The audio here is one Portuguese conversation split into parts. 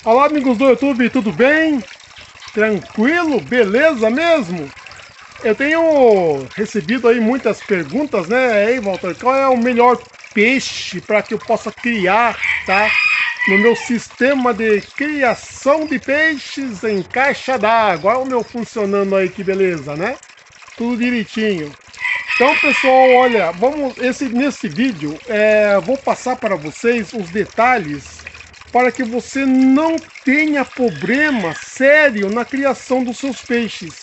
Olá, amigos do YouTube, tudo bem? Tranquilo? Beleza mesmo? Eu tenho recebido aí muitas perguntas, né? Ei, Walter, qual é o melhor peixe para que eu possa criar, tá? No meu sistema de criação de peixes em caixa d'água. Olha o meu funcionando aí, que beleza, né? Tudo direitinho. Então, pessoal, olha, nesse vídeo, vou passar para vocês os detalhes para que você não tenha problema sério na criação dos seus peixes.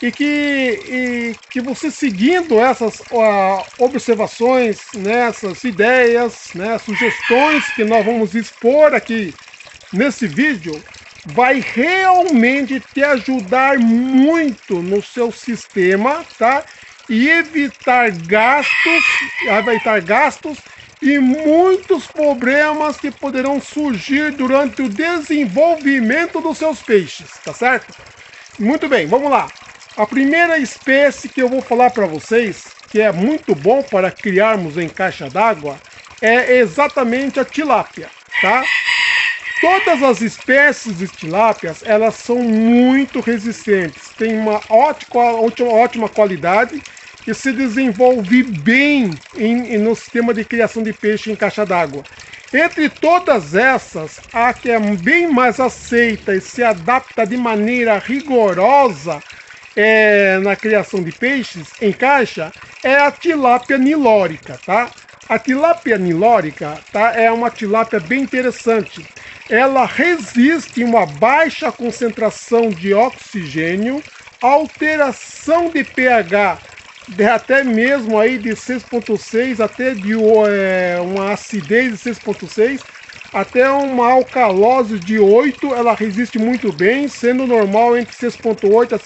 E que você seguindo essas observações, né, essas ideias, né, sugestões que nós vamos expor aqui nesse vídeo, vai realmente te ajudar muito no seu sistema, tá? E evitar gastos e muitos problemas que poderão surgir durante o desenvolvimento dos seus peixes, tá certo? Muito bem, vamos lá. A primeira espécie que eu vou falar para vocês, que é muito bom para criarmos em caixa d'água, é exatamente a tilápia, tá? Todas as espécies de tilápias, elas são muito resistentes, têm uma ótima qualidade e se desenvolve bem no sistema de criação de peixe em caixa d'água. Entre todas essas, a que é bem mais aceita e se adapta de maneira rigorosa na criação de peixes em caixa é a tilápia nilórica, tá? A tilápia nilórica, tá, é uma tilápia bem interessante. Ela resiste a uma baixa concentração de oxigênio, alteração de pH até mesmo aí de 6,6 até de uma acidez de 6,6 até uma alcalose de 8, ela resiste muito bem, sendo normal entre 6,8 a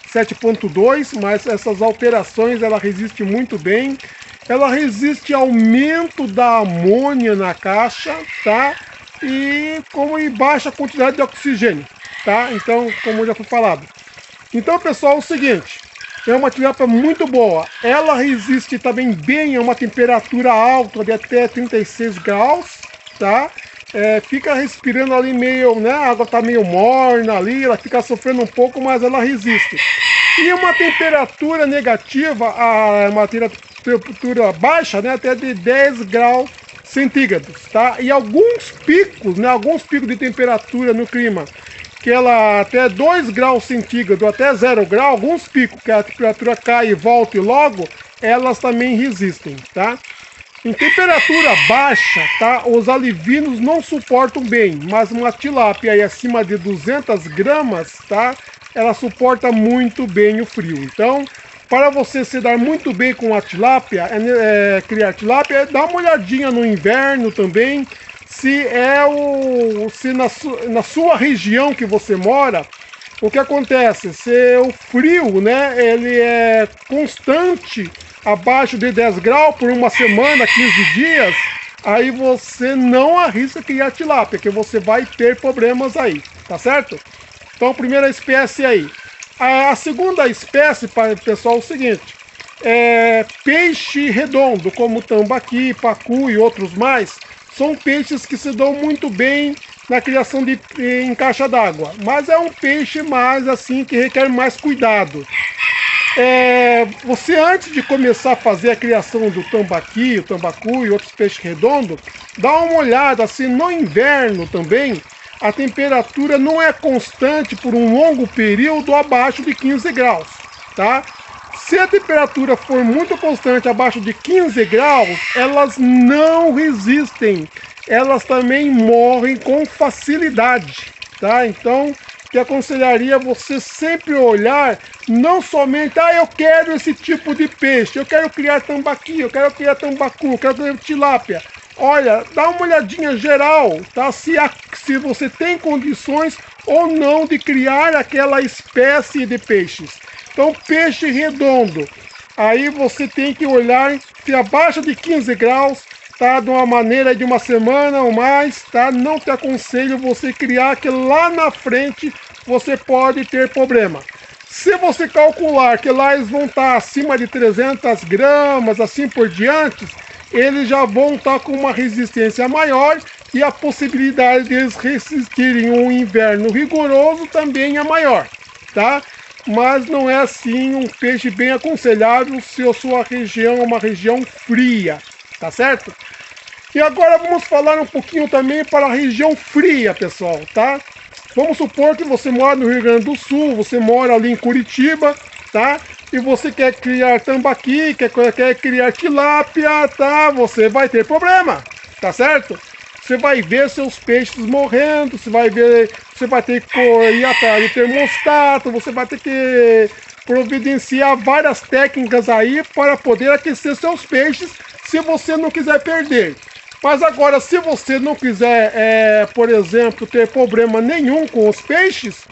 7,2, mas essas alterações ela resiste muito bem. Ela resiste ao aumento da amônia na caixa, tá? E baixa quantidade de oxigênio, tá? Então, como já foi falado. Então, pessoal, é o seguinte, é uma tilápia muito boa. Ela resiste também bem a uma temperatura alta de até 36 graus, tá? Fica respirando ali meio, né? A água tá meio morna ali, ela fica sofrendo um pouco, mas ela resiste. E uma temperatura negativa, uma temperatura baixa, né? Até de 10 graus centígrados, tá? E alguns picos, né? Alguns picos de temperatura no clima, que ela até 2 graus centígrados, até 0 grau, alguns picos que a temperatura cai e volta e logo, elas também resistem, tá? Em temperatura baixa, tá? Os alivinos não suportam bem, mas uma tilápia aí acima de 200 gramas, tá? Ela suporta muito bem o frio. Então, para você se dar muito bem com a tilápia, criar tilápia, dá uma olhadinha no inverno também, se na sua região que você mora, o que acontece? Se o frio, né, ele é constante, abaixo de 10 graus por uma semana, 15 dias, aí você não arrisca criar tilápia, que você vai ter problemas aí, tá certo? Então, primeira espécie aí. A segunda espécie, pessoal, é o seguinte, peixe redondo, como tambaqui, pacu e outros mais, são peixes que se dão muito bem na criação em caixa d'água, mas é um peixe mais assim que requer mais cuidado. Você antes de começar a fazer a criação do tambaqui, o tambacu e outros peixes redondos, dá uma olhada assim no inverno também. A temperatura não é constante por um longo período abaixo de 15 graus, tá? Se a temperatura for muito constante abaixo de 15 graus, elas não resistem. Elas também morrem com facilidade, tá? Então, que aconselharia você sempre olhar, não somente, eu quero esse tipo de peixe, eu quero criar tambaqui, eu quero criar tambacu, eu quero criar tilápia. Olha, dá uma olhadinha geral, tá? Se você tem condições ou não de criar aquela espécie de peixes. Então, peixe redondo, aí você tem que olhar se abaixo de 15 graus, tá? De uma maneira de uma semana ou mais, tá? Não te aconselho você criar, que lá na frente você pode ter problema. Se você calcular que lá eles vão estar acima de 300 gramas, assim por diante, eles já vão estar com uma resistência maior e a possibilidade deles resistirem um inverno rigoroso também é maior, tá? Mas não é assim um peixe bem aconselhável se a sua região é uma região fria, tá certo? E agora vamos falar um pouquinho também para a região fria, pessoal, tá? Vamos supor que você mora no Rio Grande do Sul, você mora ali em Curitiba, tá? E você quer criar tambaqui, quer criar tilápia, tá? Você vai ter problema, tá certo? Você vai ver seus peixes morrendo, você vai ter que ir atrás de termostato, você vai ter que providenciar várias técnicas aí para poder aquecer seus peixes, se você não quiser perder. Mas agora, se você não quiser, por exemplo, ter problema nenhum com os peixes,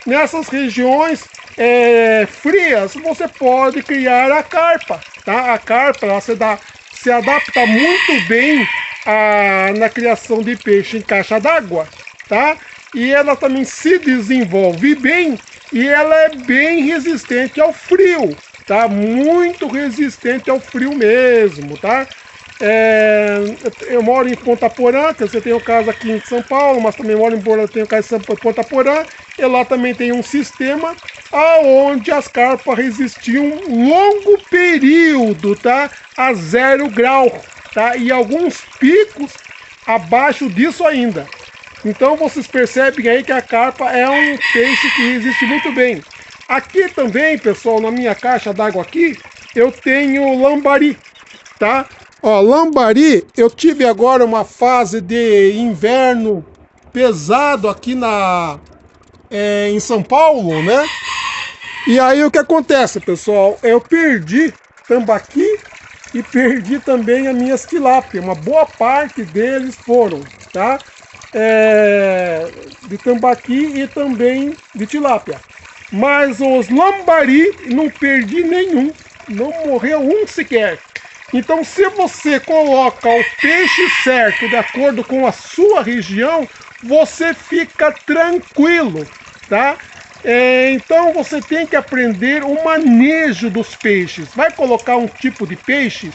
nessas regiões frias, você pode criar a carpa, tá? A carpa ela se adapta muito bem na criação de peixe em caixa d'água, tá? E ela também se desenvolve bem e ela é bem resistente ao frio, tá? Muito resistente ao frio mesmo, tá? Eu moro em Ponta Porã, que você tem o caso aqui em São Paulo, mas também moro tenho o caso em Ponta Porã, e lá também tem um sistema aonde as carpas resistiam um longo período, tá? A 0 grau, tá? E alguns picos abaixo disso ainda. Então vocês percebem aí que a carpa é um peixe que resiste muito bem. Aqui também, pessoal, na minha caixa d'água aqui, eu tenho lambari, tá? Ó, lambari, eu tive agora uma fase de inverno pesado aqui em São Paulo, né? E aí o que acontece, pessoal? Eu perdi tambaqui e perdi também as minhas tilápias. Uma boa parte deles foram, tá? De tambaqui e também de tilápia. Mas os lambari não perdi nenhum, não morreu um sequer. Então, se você coloca o peixe certo de acordo com a sua região, você fica tranquilo, tá? Então, você tem que aprender o manejo dos peixes. Vai colocar um tipo de peixes?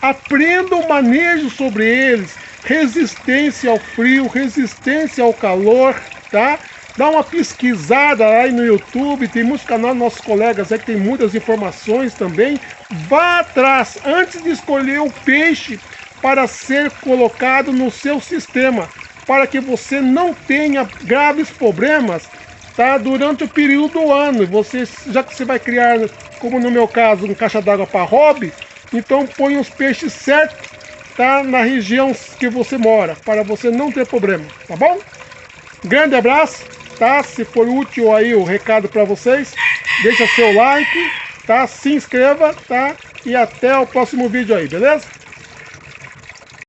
Aprenda o manejo sobre eles. Resistência ao frio, resistência ao calor, tá? Dá uma pesquisada aí no YouTube, tem muitos canais dos nossos colegas aí que tem muitas informações também. Vá atrás, antes de escolher o peixe para ser colocado no seu sistema, para que você não tenha graves problemas, tá? Durante o período do ano. Já que você vai criar, como no meu caso, um caixa d'água para hobby, então põe os peixes certos, tá? Na região que você mora, para você não ter problema, tá bom? Grande abraço, tá? Se for útil aí o recado para vocês, deixa seu like, tá? Se inscreva, tá? E até o próximo vídeo aí, beleza?